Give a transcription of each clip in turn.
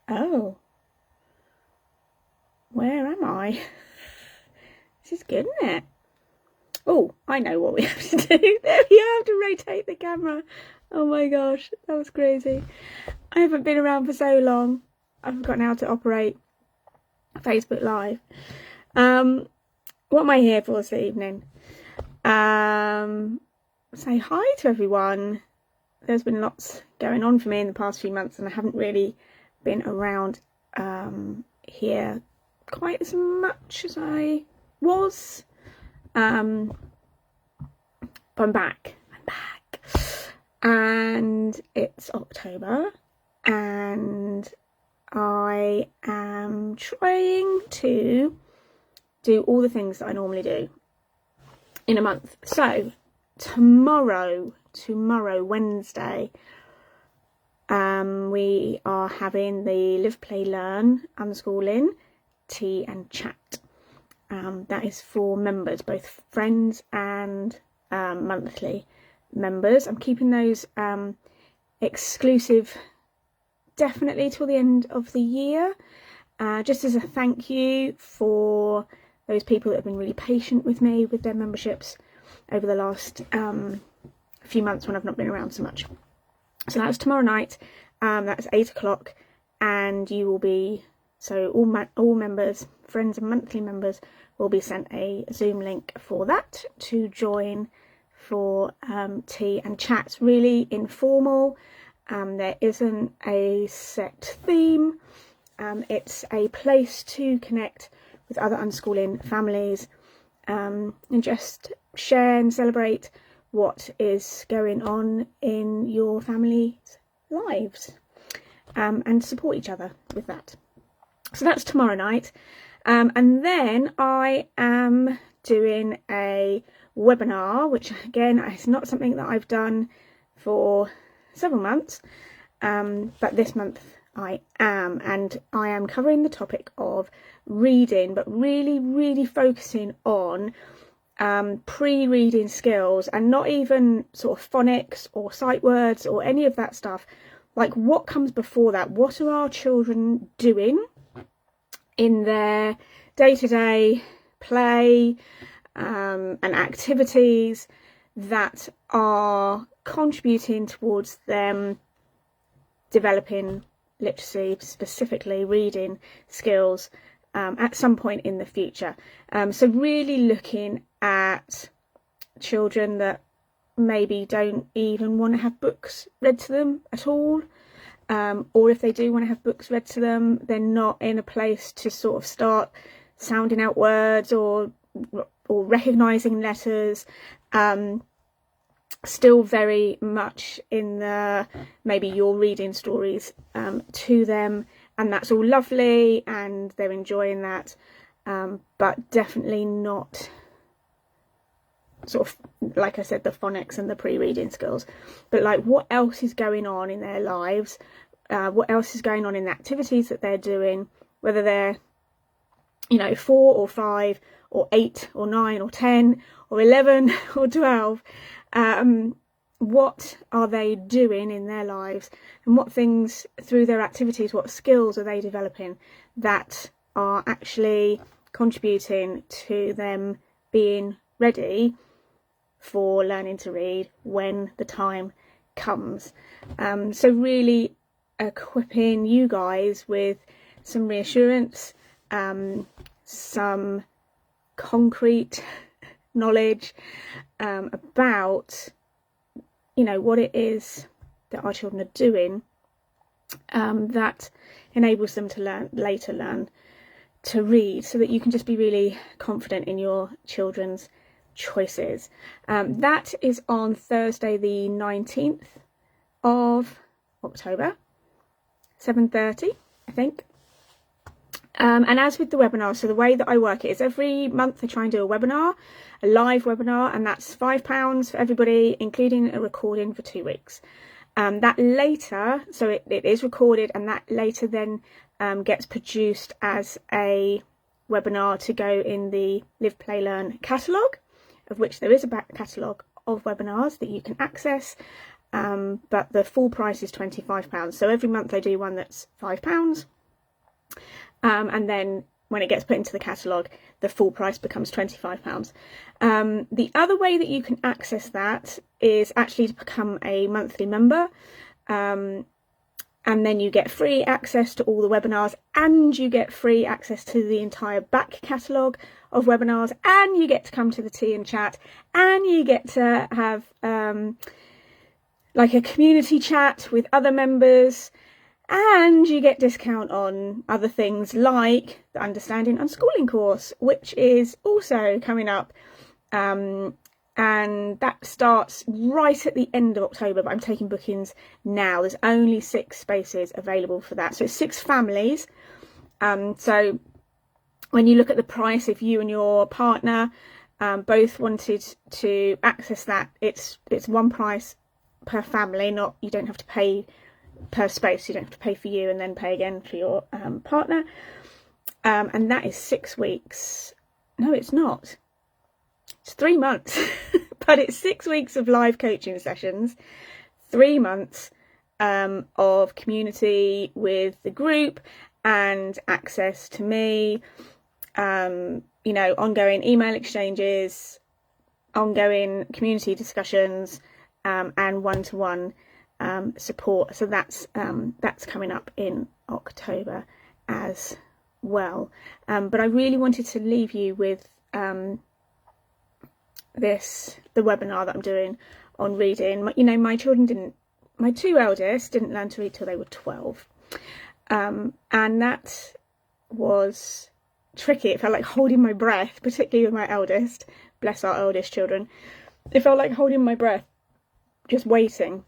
Oh, where am I? This is good, isn't it? Oh, I know what we have to do. There we are, have to rotate the camera. Oh my gosh, that was crazy. I haven't been around for so long. I've forgotten how to operate Facebook Live. What am I here for this evening? Say hi to everyone. There's been lots going on for me in the past few months, and I haven't really been around here quite as much as I was. But I'm back, and it's October, and I am trying to do all the things that I normally do in a month. So tomorrow, Wednesday, we are having the Live, Play, Learn unschooling tea and chat. That is for members, both friends and monthly members. I'm keeping those exclusive definitely till the end of the year, just as a thank you for those people that have been really patient with me with their memberships over the last few months when I've not been around so much. So that's tomorrow night. That's 8 o'clock, and you will be, so all members, friends and monthly members, will be sent a Zoom link for that to join for tea and chats. Really informal. There isn't a set theme. It's a place to connect with other unschooling families and just share and celebrate what is going on in your family's lives, and support each other with that. So that's tomorrow night. And then I am doing a webinar, which again is not something that I've done for several months, but this month I am, and I am covering the topic of reading, but really focusing on pre-reading skills, and not even sort of phonics or sight words or any of that stuff. Like, what comes before that? What are our children doing in their day-to-day play and activities that are contributing towards them developing literacy, specifically reading skills, at some point in the future. So really looking at children that maybe don't even want to have books read to them at all, or if they do want to have books read to them, they're not in a place to sort of start sounding out words or recognising letters. Still very much in the, maybe you're reading stories to them, and that's all lovely and they're enjoying that, but definitely not sort of, like I said, the phonics and the pre-reading skills, but like what else is going on in their lives, what else is going on in the activities that they're doing, whether they're, 4 or 5 or 8 or 9 or 10 or 11 or 12. What are they doing in their lives, and what things through their activities, what skills are they developing that are actually contributing to them being ready for learning to read when the time comes. So really equipping you guys with some reassurance, some concrete knowledge about what it is that our children are doing, that enables them to later learn to read, so that you can just be really confident in your children's choices. That is on Thursday the 19th of October, 7:30 I think. And as with the webinar, so the way that I work it is every month I try and do a webinar, a live webinar, and that's £5 for everybody, including a recording for 2 weeks. That later, so it is recorded, and that later then gets produced as a webinar to go in the Live, Play, Learn catalogue, of which there is a back catalogue of webinars that you can access, but the full price is £25. So every month I do one that's £5, And then when it gets put into the catalogue, the full price becomes £25. The other way that you can access that is actually to become a monthly member. And then you get free access to all the webinars, and you get free access to the entire back catalogue of webinars, and you get to come to the tea and chat, and you get to have like a community chat with other members, and you get discount on other things like the Understanding Unschooling course, which is also coming up. And that starts right at the end of October, but I'm taking bookings now. There's only 6 spaces available for that. So it's 6 families. So when you look at the price, if you and your partner both wanted to access that, it's one price per family. Not, you don't have to pay per space. You don't have to pay for you and then pay again for your partner. And that is 6 weeks. No, it's not. It's 3 months, but it's 6 weeks of live coaching sessions, 3 months of community with the group and access to me, you know, ongoing email exchanges, ongoing community discussions, and one-to-one support. So that's coming up in October as well. But I really wanted to leave you with the webinar that I'm doing on reading. You know, my 2 eldest didn't learn to read till they were 12, and that was tricky. It felt like holding my breath, particularly with my eldest. Bless our eldest children. It felt like holding my breath, just waiting.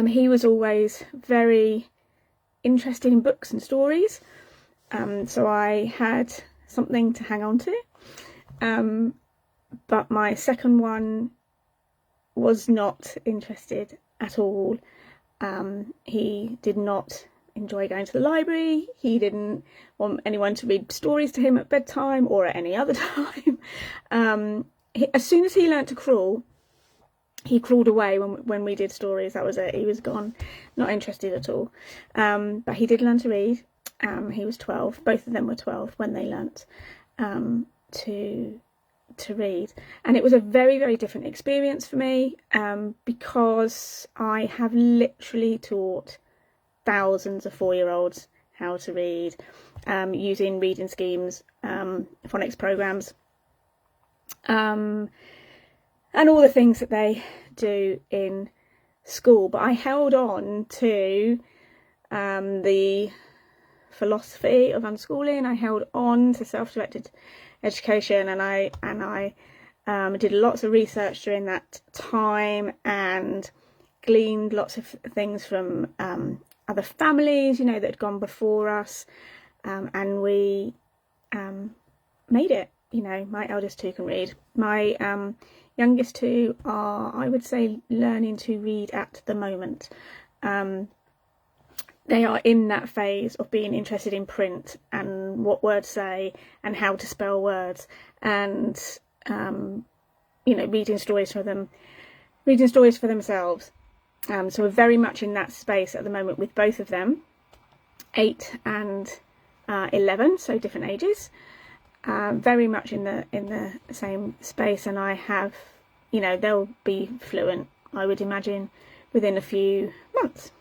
He was always very interested in books and stories, so I had something to hang on to. But my second one was not interested at all. He did not enjoy going to the library. He didn't want anyone to read stories to him at bedtime or at any other time. As soon as he learnt to crawl, he crawled away when we did stories. That was it. He was gone, not interested at all. But he did learn to read. He was 12. Both of them were 12 when they learnt to read, and it was a very, very different experience for me, because I have literally taught thousands of 4-year-olds how to read, using reading schemes, phonics programs, and all the things that they do in school. But I held on to the philosophy of unschooling. I held on to self-directed education, and I did lots of research during that time and gleaned lots of things from other families, you know, that had gone before us, and we made it. You know, my eldest 2 can read. My youngest 2 are, I would say, learning to read at the moment. They are in that phase of being interested in print and what words say and how to spell words, and you know, reading stories for themselves. So we're very much in that space at the moment with both of them, 8 and 11, so different ages. Very much in the same space, and I have, you know, they'll be fluent, I would imagine, within a few months.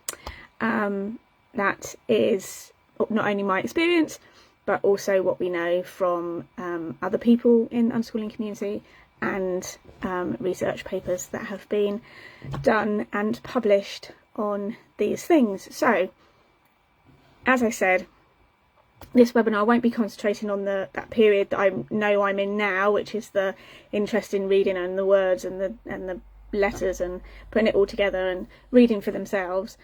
That is not only my experience, but also what we know from other people in the unschooling community, and research papers that have been done and published on these things. So, as I said, this webinar won't be concentrating on that period that I know I'm in now, which is the interest in reading and the words and the letters and putting it all together and reading for themselves.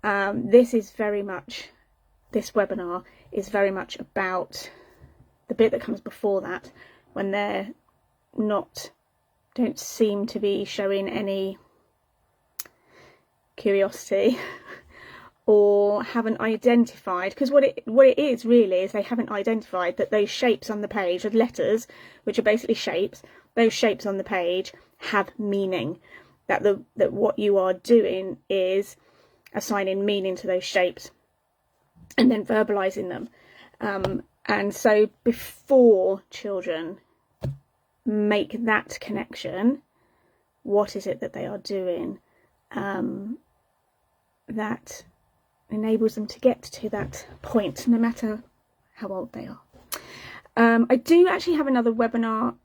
This webinar is very much about the bit that comes before that, when they're don't seem to be showing any curiosity or haven't identified, because what it is really is they haven't identified that those shapes on the page with letters, which are basically shapes, those shapes on the page have meaning, that what you are doing is assigning meaning to those shapes. and then verbalizing them. And so before children make that connection, what is it that they are doing that enables them to get to that point, no matter how old they are? I do actually have another webinar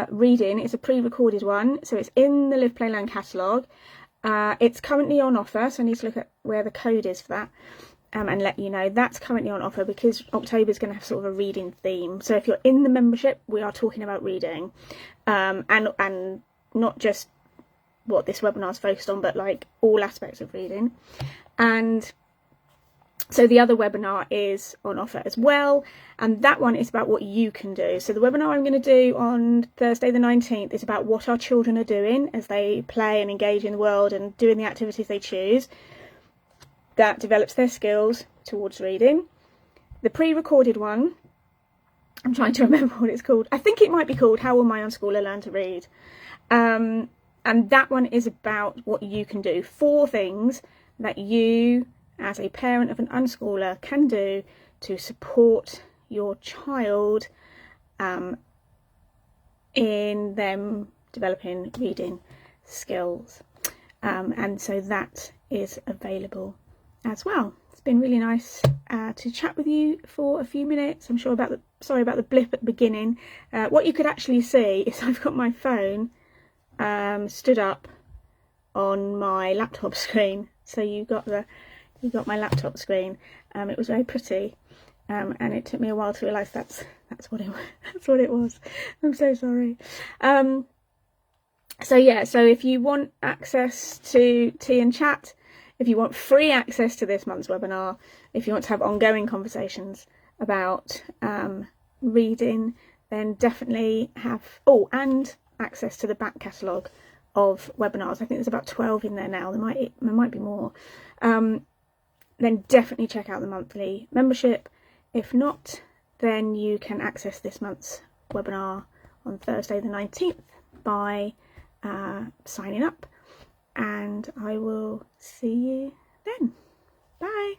reading. It's a pre-recorded one, so it's in the Live Play Learn catalogue. It's currently on offer, so I need to look at where the code is for that. And let you know that's currently on offer because October is going to have sort of a reading theme. So if you're in the membership, we are talking about reading, and not just what this webinar is focused on, but like all aspects of reading. And so the other webinar is on offer as well, and that one is about what you can do. So the webinar I'm going to do on Thursday the 19th is about what our children are doing as they play and engage in the world and doing the activities they choose. That develops their skills towards reading. The pre-recorded one, I'm trying to remember what it's called. I think it might be called How Will My Unschooler Learn to Read? And that one is about what you can do. 4 things that you, as a parent of an unschooler, can do to support your child in them developing reading skills. And so that is available as well. It's been really nice to chat with you for a few minutes. I'm sure sorry about the blip at the beginning. What you could actually see is I've got my phone stood up on my laptop screen. So you got my laptop screen. It was very pretty, and it took me a while to realise that's what it was. I'm so sorry. So yeah, so if you want access to Tea and Chat, if you want free access to this month's webinar, if you want to have ongoing conversations about reading, then definitely have, and access to the back catalogue of webinars. I think there's about 12 in there now. There might be more. Then definitely check out the monthly membership. If not, then you can access this month's webinar on Thursday the 19th by signing up, and I will see you then. Bye.